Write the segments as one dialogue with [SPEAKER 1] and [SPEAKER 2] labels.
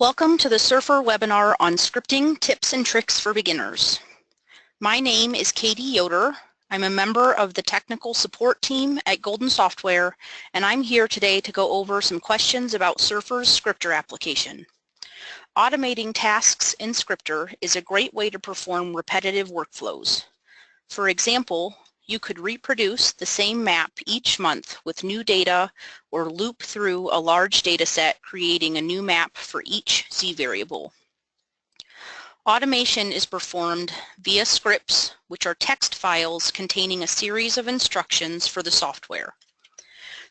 [SPEAKER 1] Welcome to the Surfer webinar on scripting tips and tricks for beginners. My name is Katie Yoder. I'm a member of the technical support team at Golden Software, and I'm here today to go over some questions about Surfer's Scripter application. Automating tasks in Scripter is a great way to perform repetitive workflows. For example, you could reproduce the same map each month with new data or loop through a large data set creating a new map for each Z variable. Automation is performed via scripts, which are text files containing a series of instructions for the software.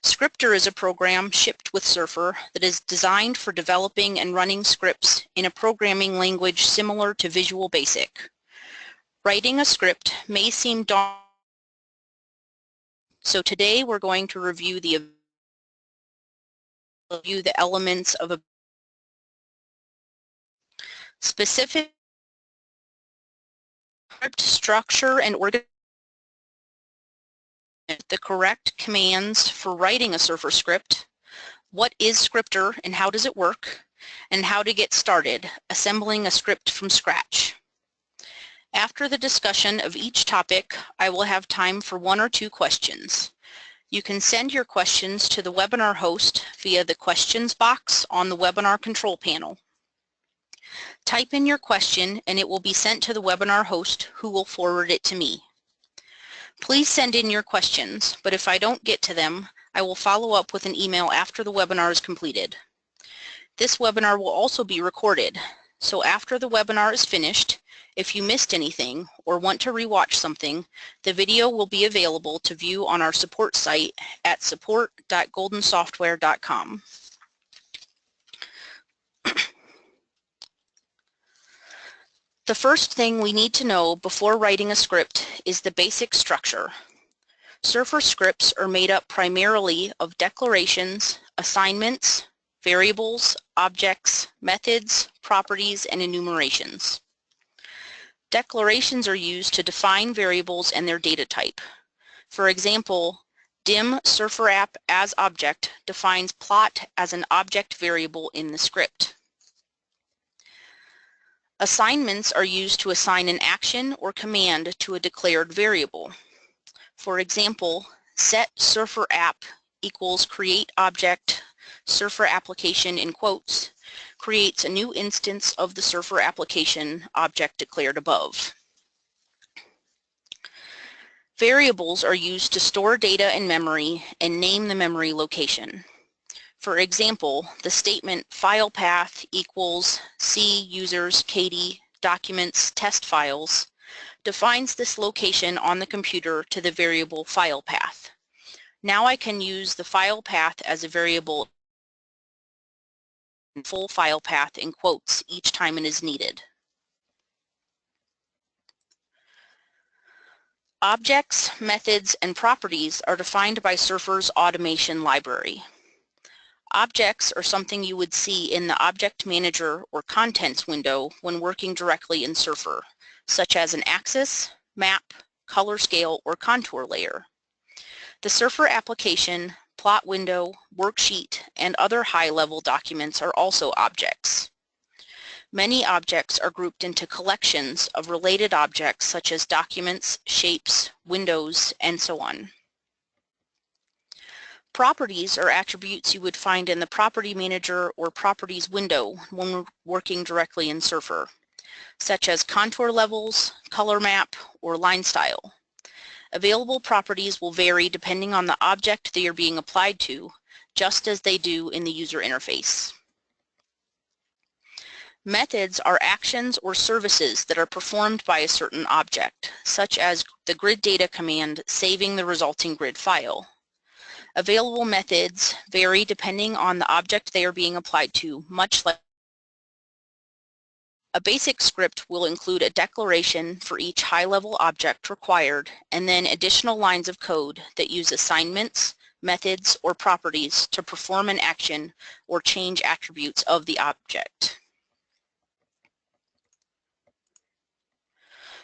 [SPEAKER 1] Scripter is a program shipped with Surfer that is designed for developing and running scripts in a programming language similar to Visual Basic. Writing a script may seem daunting, so today we're going to review the elements of a specific script structure and organization, the correct commands for writing a Surfer script, what is Scripter and how does it work, and how to get started assembling a script from scratch. After the discussion of each topic, I will have time for 1 or 2 questions. You can send your questions to the webinar host via the questions box on the webinar control panel. Type in your question and it will be sent to the webinar host, who will forward it to me. Please send in your questions, but if I don't get to them, I will follow up with an email after the webinar is completed. This webinar will also be recorded, so after the webinar is finished, if you missed anything or want to rewatch something, the video will be available to view on our support site at support.goldensoftware.com. The first thing we need to know before writing a script is the basic structure. Surfer scripts are made up primarily of declarations, assignments, variables, objects, methods, properties, and enumerations. Declarations are used to define variables and their data type. For example, dim Surfer app as object defines plot as an object variable in the script. Assignments are used to assign an action or command to a declared variable. For example, set Surfer app equals create object Surfer application in quotes creates a new instance of the Surfer application object declared above. Variables are used to store data in memory and name the memory location. For example, the statement file path equals C users Katie documents test files defines this location on the computer to the variable file path. Now I can use the file path as a variable full file path in quotes each time it is needed. Objects, methods, and properties are defined by Surfer's automation library. Objects are something you would see in the Object Manager or Contents window when working directly in Surfer, such as an axis, map, color scale, or contour layer. The Surfer application, plot window, worksheet, and other high-level documents are also objects. Many objects are grouped into collections of related objects such as documents, shapes, windows, and so on. Properties are attributes you would find in the Property Manager or Properties window when working directly in Surfer, such as contour levels, color map, or line style. Available properties will vary depending on the object they are being applied to, just as they do in the user interface. Methods are actions or services that are performed by a certain object, such as the grid data command saving the resulting grid file. Available methods vary depending on the object they are being applied to, much like a basic script will include a declaration for each high-level object required and then additional lines of code that use assignments, methods, or properties to perform an action or change attributes of the object.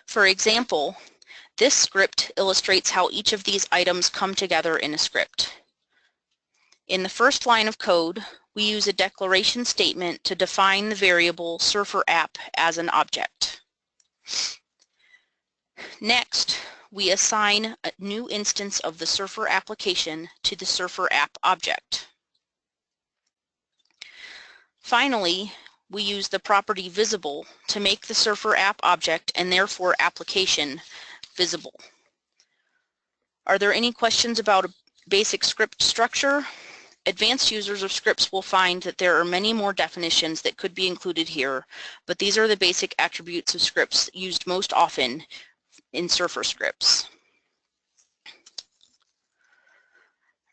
[SPEAKER 1] For example, this script illustrates how each of these items come together in a script. In the first line of code, we use a declaration statement to define the variable Surfer app as an object. Next, we assign a new instance of the Surfer application to the Surfer app object. Finally, we use the property visible to make the Surfer app object and therefore application visible. Are there any questions about a basic script structure? Advanced users of scripts will find that there are many more definitions that could be included here, but these are the basic attributes of scripts used most often in Surfer scripts.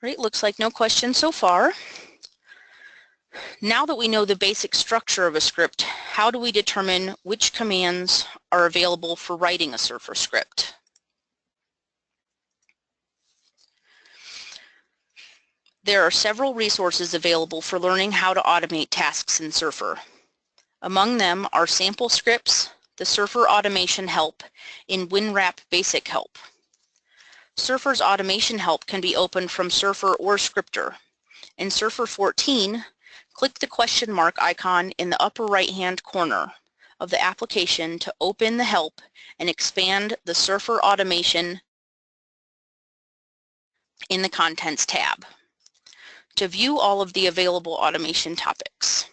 [SPEAKER 1] Right, looks like no questions so far. Now that we know the basic structure of a script, how do we determine which commands are available for writing a Surfer script? There are several resources available for learning how to automate tasks in Surfer. Among them are sample scripts, the Surfer automation help, and WinRAP basic help. Surfer's automation help can be opened from Surfer or Scripter. In Surfer 14, click the question mark icon in the upper right-hand corner of the application to open the help and expand the Surfer automation in the Contents tab to view all of the available automation topics.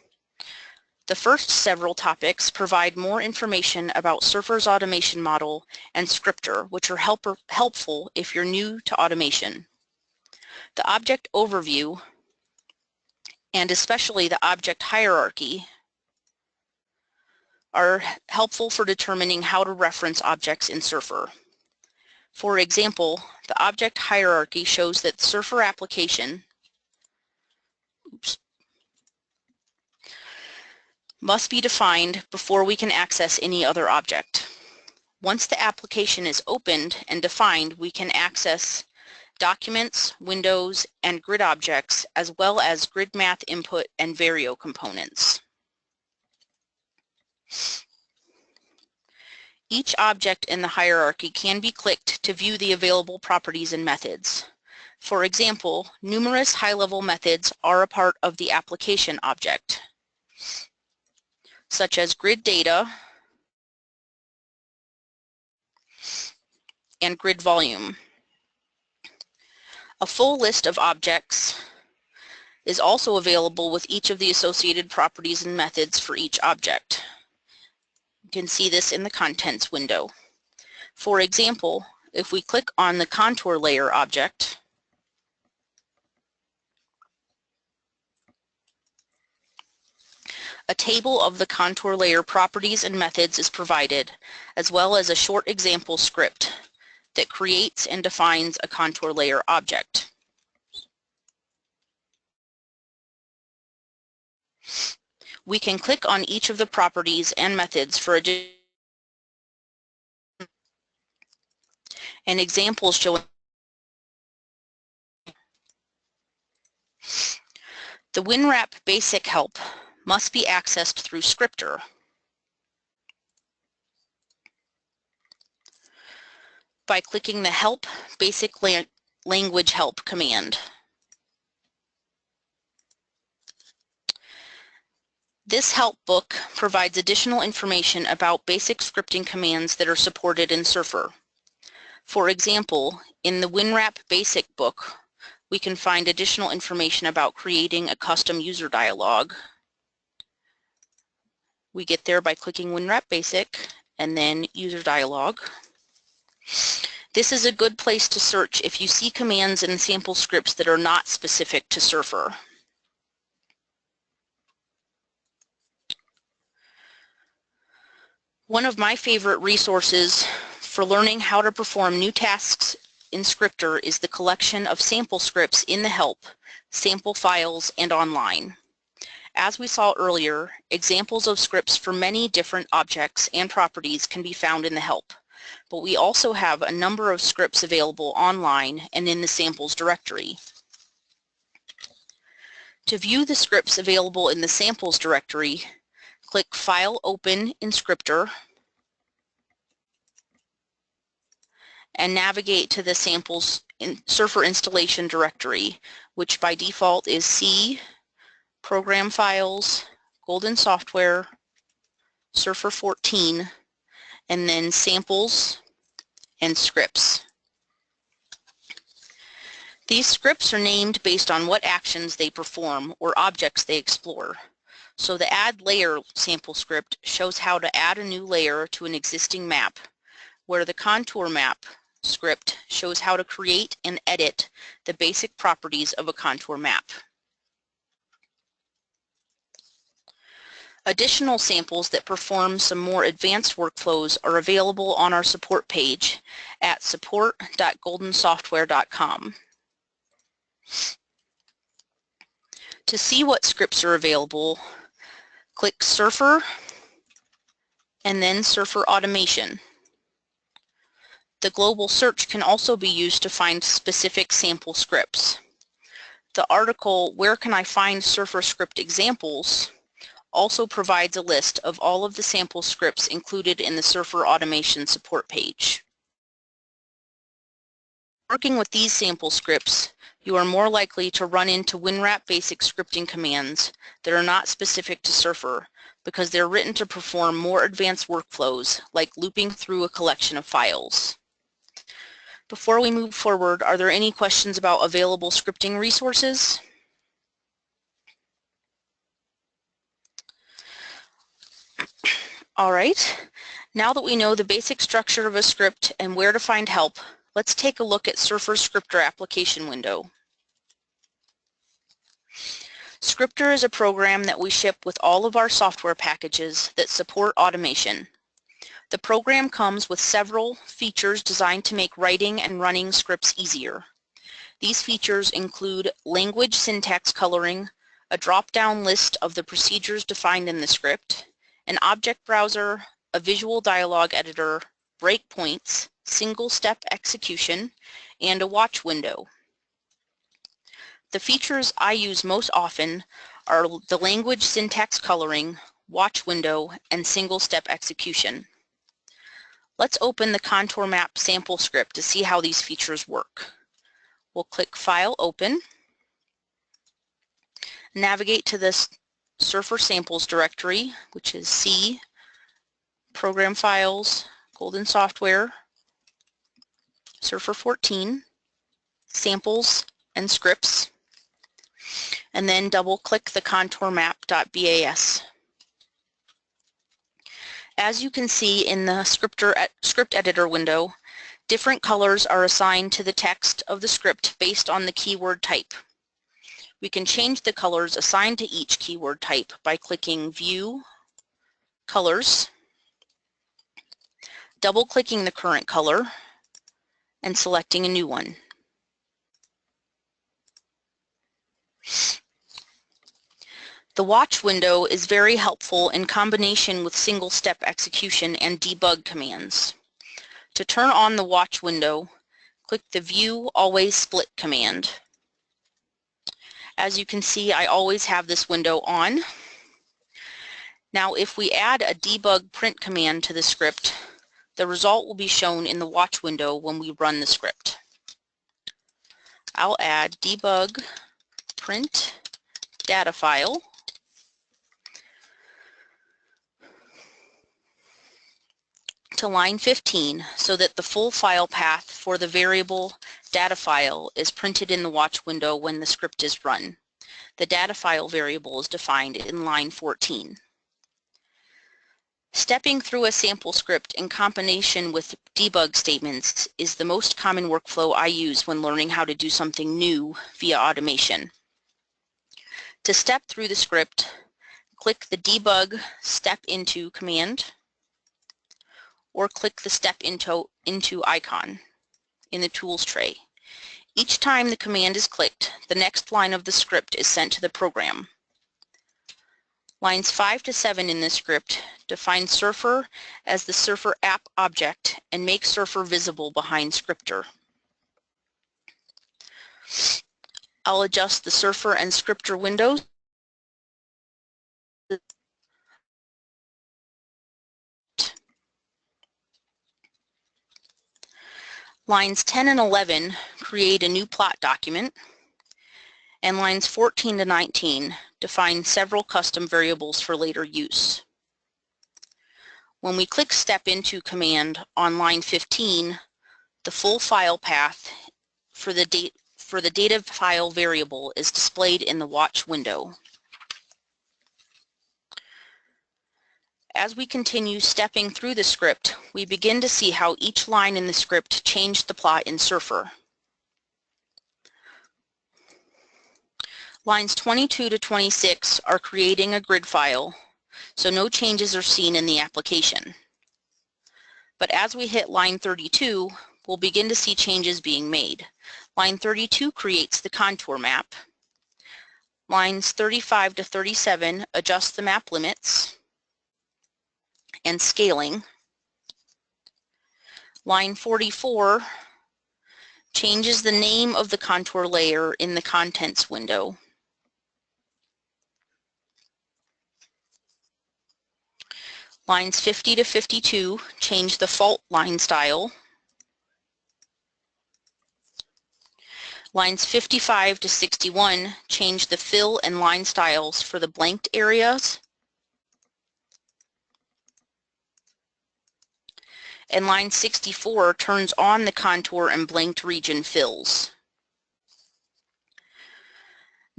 [SPEAKER 1] The first several topics provide more information about Surfer's automation model and Scripter, which are helpful if you're new to automation. The object overview, and especially the object hierarchy, are helpful for determining how to reference objects in Surfer. For example, the object hierarchy shows that Surfer application must be defined before we can access any other object. Once the application is opened and defined, we can access documents, windows, and grid objects, as well as grid math input and Vario components. Each object in the hierarchy can be clicked to view the available properties and methods. For example, numerous high-level methods are a part of the application object, such as grid data and grid volume. A full list of objects is also available with each of the associated properties and methods for each object. You can see this in the Contents window. For example, if we click on the contour layer object, a table of the contour layer properties and methods is provided, as well as a short example script that creates and defines a contour layer object. We can click on each of the properties and methods for additional and examples showing. The WinRAP basic help must be accessed through Scripter. By clicking the Help Basic Language Help command. This help book provides additional information about basic scripting commands that are supported in Surfer. For example, in the WinRAP Basic book, we can find additional information about creating a custom user dialog. We get there by clicking WinRAP Basic and then User Dialog. This is a good place to search if you see commands in sample scripts that are not specific to Surfer. One of my favorite resources for learning how to perform new tasks in Scripter is the collection of sample scripts in the help, sample files, and online. As we saw earlier, examples of scripts for many different objects and properties can be found in the help, but we also have a number of scripts available online and in the samples directory. To view the scripts available in the samples directory, click File Open in Scripter and navigate to the samples in Surfer installation directory, which by default is C Program Files, Golden Software, Surfer 14, and then Samples and Scripts. These scripts are named based on what actions they perform or objects they explore. So the Add Layer sample script shows how to add a new layer to an existing map, where the Contour Map script shows how to create and edit the basic properties of a contour map. Additional samples that perform some more advanced workflows are available on our support page at support.goldensoftware.com. To see what scripts are available, click Surfer and then Surfer Automation. The global search can also be used to find specific sample scripts. The article, Where Can I Find Surfer Script Examples, also provides a list of all of the sample scripts included in the Surfer Automation support page. Working with these sample scripts, you are more likely to run into WinRAP basic scripting commands that are not specific to Surfer because they're written to perform more advanced workflows like looping through a collection of files. Before we move forward, are there any questions about available scripting resources? All right, now that we know the basic structure of a script and where to find help, let's take a look at Surfer's Scripter application window. Scripter is a program that we ship with all of our software packages that support automation. The program comes with several features designed to make writing and running scripts easier. These features include language syntax coloring, a drop-down list of the procedures defined in the script, an object browser, a visual dialog editor, breakpoints, single-step execution, and a watch window. The features I use most often are the language syntax coloring, watch window, and single-step execution. Let's open the Contour Map sample script to see how these features work. We'll click File, Open, navigate to this Surfer Samples directory, which is C, Program Files, Golden Software, Surfer 14, Samples, and Scripts, and then double-click the contourmap.bas. As you can see in the script editor window, different colors are assigned to the text of the script based on the keyword type. We can change the colors assigned to each keyword type by clicking View, Colors, double-clicking the current color, and selecting a new one. The watch window is very helpful in combination with single-step execution and debug commands. To turn on the watch window, click the View Always Split command. As you can see, I always have this window on. Now, if we add a debug print command to the script, the result will be shown in the watch window when we run the script. I'll add debug print data file to line 15 so that the full file path for the variable data file is printed in the watch window when the script is run. The data file variable is defined in line 14. Stepping through a sample script in combination with debug statements is the most common workflow I use when learning how to do something new via automation. To step through the script, click the Debug Step Into command, or click the Step Into icon in the Tools tray. Each time the command is clicked, the next line of the script is sent to the program. Lines 5 to 7 in this script define Surfer as the Surfer app object and make Surfer visible behind Scripter. I'll adjust the Surfer and Scripter windows. Lines 10 and 11 create a new plot document, and lines 14 to 19 define several custom variables for later use. When we click Step Into command on line 15, the full file path for the data file variable is displayed in the Watch window. As we continue stepping through the script, we begin to see how each line in the script changed the plot in Surfer. Lines 22 to 26 are creating a grid file, so no changes are seen in the application. But as we hit line 32, we'll begin to see changes being made. Line 32 creates the contour map. Lines 35 to 37 adjust the map limits and scaling. Line 44 changes the name of the contour layer in the contents window. Lines 50 to 52 change the fault line style. Lines 55 to 61 change the fill and line styles for the blanked areas. And line 64 turns on the contour and blanked region fills.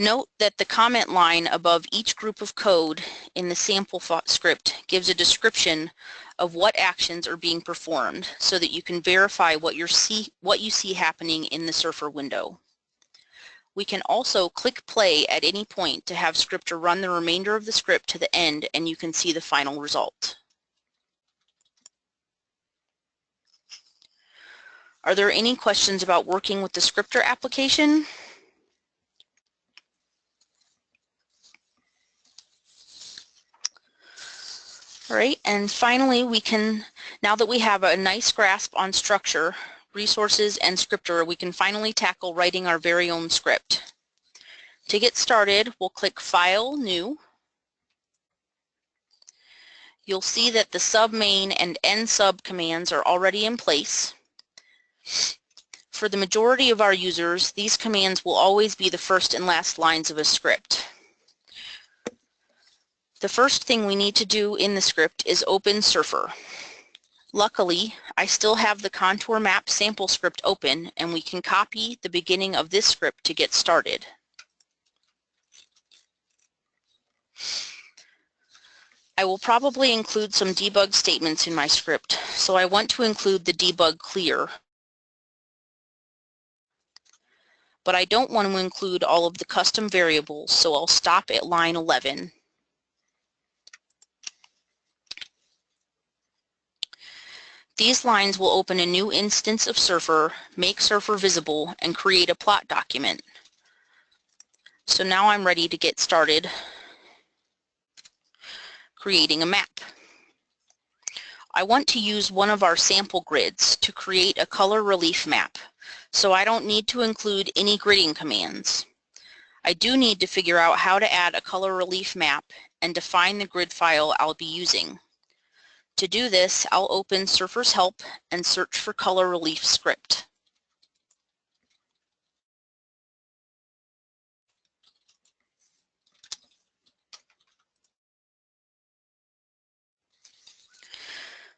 [SPEAKER 1] Note that the comment line above each group of code in the sample script gives a description of what actions are being performed so that you can verify what you see happening in the Surfer window. We can also click play at any point to have Scripter run the remainder of the script to the end, and you can see the final result. Are there any questions about working with the Scripter application? All right, and finally now that we have a nice grasp on structure, resources, and Scripter, we can finally tackle writing our very own script. To get started, we'll click File, New. You'll see that the sub main and end sub commands are already in place. For the majority of our users, these commands will always be the first and last lines of a script. The first thing we need to do in the script is open Surfer. Luckily, I still have the contour map sample script open, and we can copy the beginning of this script to get started. I will probably include some debug statements in my script, so I want to include the debug clear. But I don't want to include all of the custom variables, so I'll stop at line 11. These lines will open a new instance of Surfer, make Surfer visible, and create a plot document. So now I'm ready to get started creating a map. I want to use one of our sample grids to create a color relief map, so I don't need to include any gridding commands. I do need to figure out how to add a color relief map and define the grid file I'll be using. To do this, I'll open Surfer's Help and search for Color Relief script.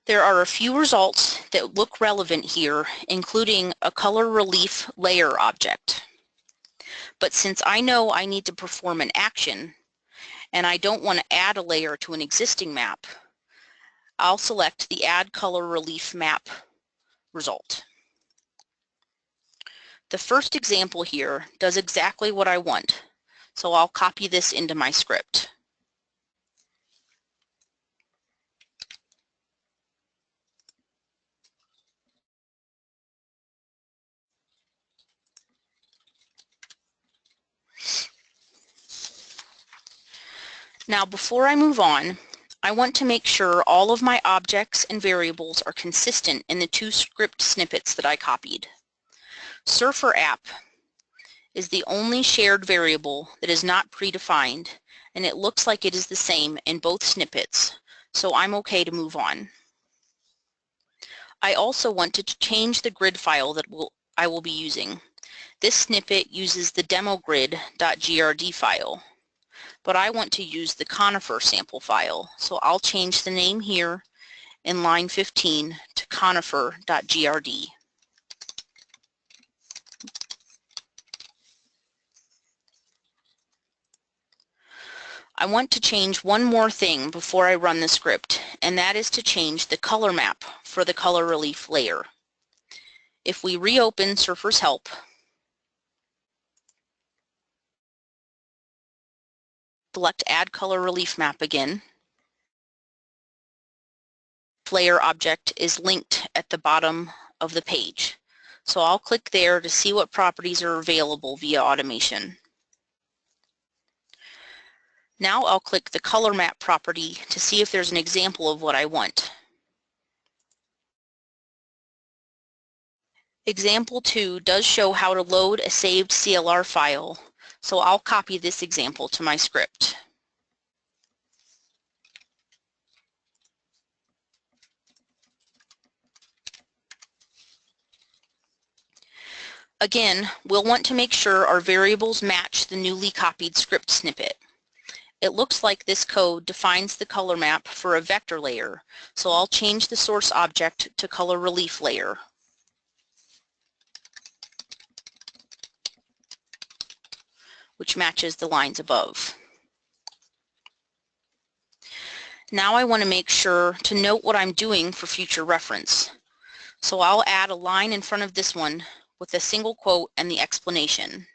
[SPEAKER 1] There are a few results that look relevant here, including a color relief layer object. But since I know I need to perform an action, and I don't want to add a layer to an existing map, I'll select the Add Color Relief Map result. The first example here does exactly what I want, so I'll copy this into my script. Now, before I move on, I want to make sure all of my objects and variables are consistent in the two script snippets that I copied. Surfer app is the only shared variable that is not predefined, and it looks like it is the same in both snippets, so I'm okay to move on. I also want to change the grid file that I will be using. This snippet uses the demogrid.grd file. but I want to use the Conifer sample file. So I'll change the name here in line 15 to conifer.grd. I want to change one more thing before I run the script, and that is to change the color map for the color relief layer. If we reopen Surfer's Help, select Add Color Relief Map again, layer object is linked at the bottom of the page. So I'll click there to see what properties are available via automation. Now I'll click the color map property to see if there's an example of what I want. Example 2 does show how to load a saved CLR file, so I'll copy this example to my script. Again, we'll want to make sure our variables match the newly copied script snippet. It looks like this code defines the color map for a vector layer, so I'll change the source object to color relief layer. Which matches the lines above. Now I want to make sure to note what I'm doing for future reference. So I'll add a line in front of this one with a single quote and the explanation.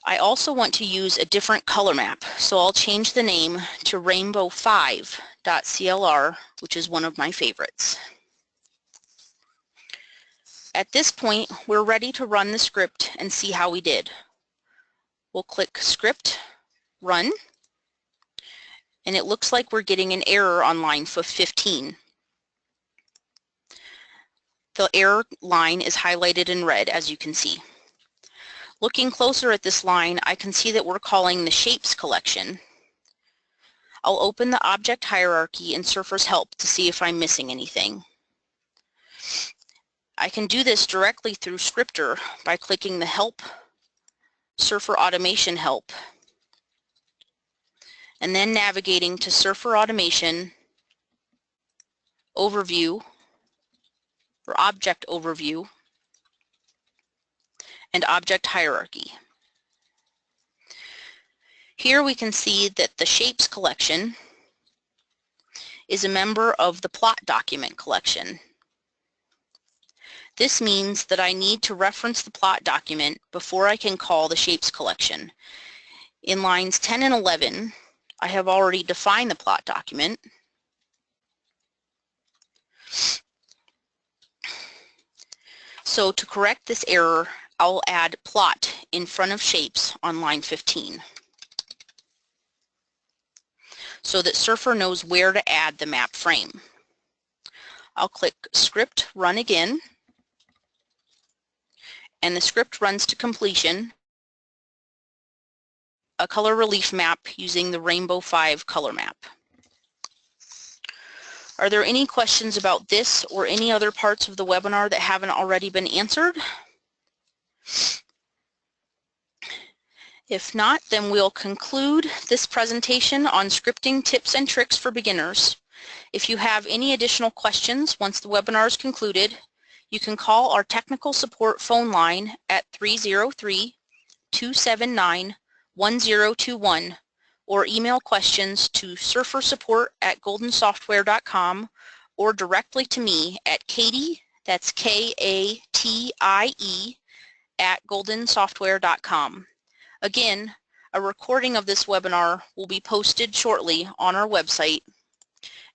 [SPEAKER 1] I also want to use a different color map, so I'll change the name to rainbow5.clr, which is one of my favorites. At this point, we're ready to run the script and see how we did. We'll click Script, Run, and it looks like we're getting an error on line 15. The error line is highlighted in red, as you can see. Looking closer at this line, I can see that we're calling the Shapes collection. I'll open the object hierarchy in Surfer's Help to see if I'm missing anything. I can do this directly through Scripter by clicking the Help, Surfer Automation Help, and then navigating to Surfer Automation, Overview, or Object Overview, and Object Hierarchy. Here we can see that the Shapes collection is a member of the Plot document collection. This means that I need to reference the plot document before I can call the Shapes collection. In lines 10 and 11, I have already defined the plot document. So to correct this error, I'll add plot in front of Shapes on line 15 so that Surfer knows where to add the map frame. I'll click Script, Run again, and the script runs to completion, a color relief map using the Rainbow 5 color map. Are there any questions about this or any other parts of the webinar that haven't already been answered? If not, then we'll conclude this presentation on scripting tips and tricks for beginners. If you have any additional questions once the webinar is concluded, you can call our technical support phone line at 303-279-1021 or email questions to surfersupport@goldensoftware.com or directly to me at Katie, that's Katie, @goldensoftware.com. Again, a recording of this webinar will be posted shortly on our website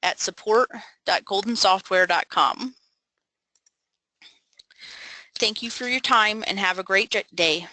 [SPEAKER 1] at support.goldensoftware.com. Thank you for your time and have a great day.